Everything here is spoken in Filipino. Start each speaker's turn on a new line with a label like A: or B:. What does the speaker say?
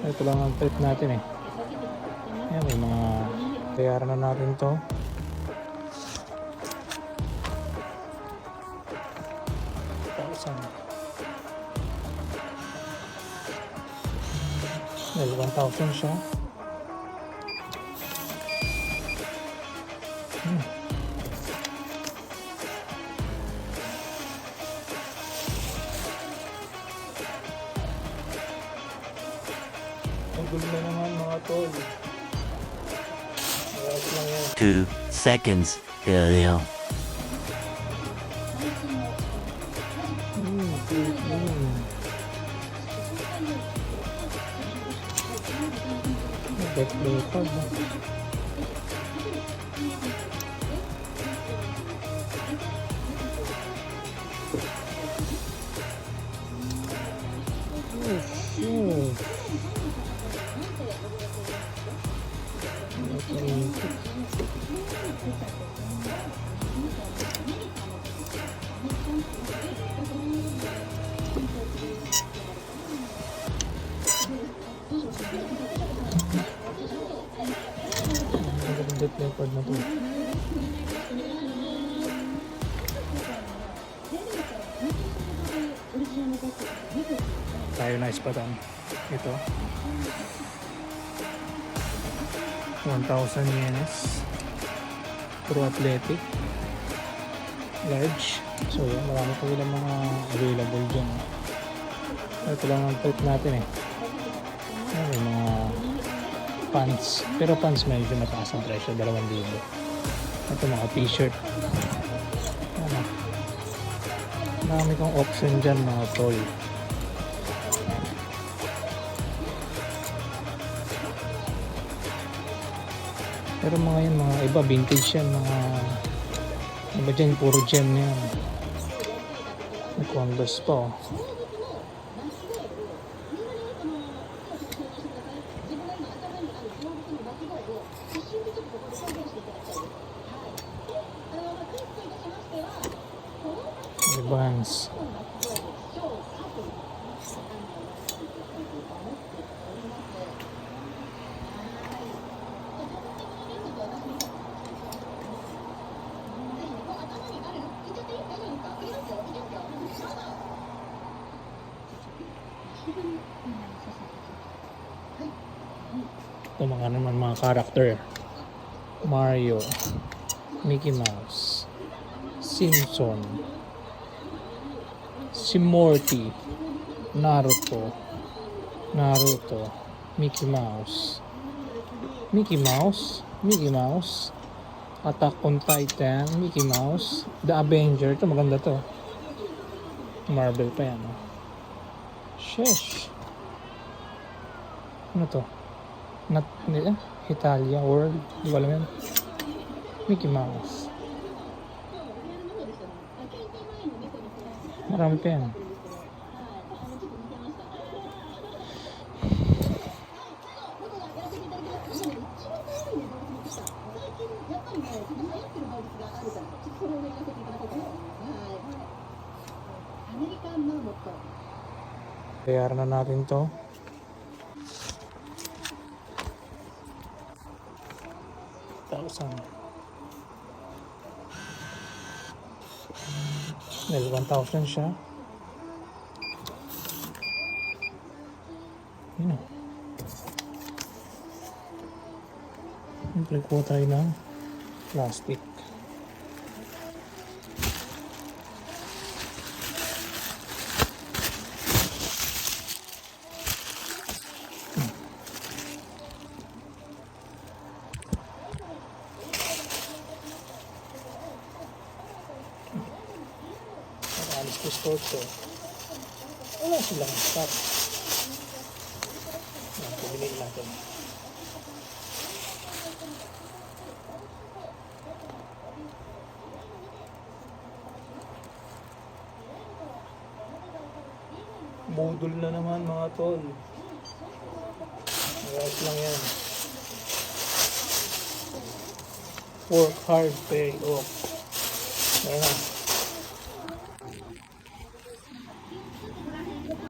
A: Ito lang ang trip natin eh. Ayan, may mga bayaran na natin to. Well, 1,000 siya. Ang gulo na naman mga tol.
B: 2 seconds earlier.
A: Back record. Oh shit. Deep record na to. Tayo na ispatan. Ito 1,000 yenes. Pro athletic large. So yun, marami pa ilang mga available dyan. Ito lang ang trip natin eh. Ayan, may mga pants, pero pants medyo mataas ang presyo, 2,000. Ito mga t-shirt. Ano, marami kang option dyan mga tol. Pero mga yan, mga iba vintage yan, mga iba dyan, puro gem yan. May Converse pa oh. Vans. Ito mga naman mga character. Mario, Mickey Mouse, Simpson, si Morty, Naruto, Mickey Mouse, Attack on Titan, Mickey Mouse, The Avenger. Ito maganda to. Marvel pa yan. Oh. Sheesh. Ano to? Italia World. Di ba alam yan? Mickey Mouse. Marami pa yan. Bayaran na natin to. Well, 1,000 siya. Yun o. Siyempre kuha tayo ng plastic. Alis ko store ko. Wala silang stock. Yan, pumili natin. Modul na naman mga tol. Ayos lang yan. Work hard, pay off. Ayan na.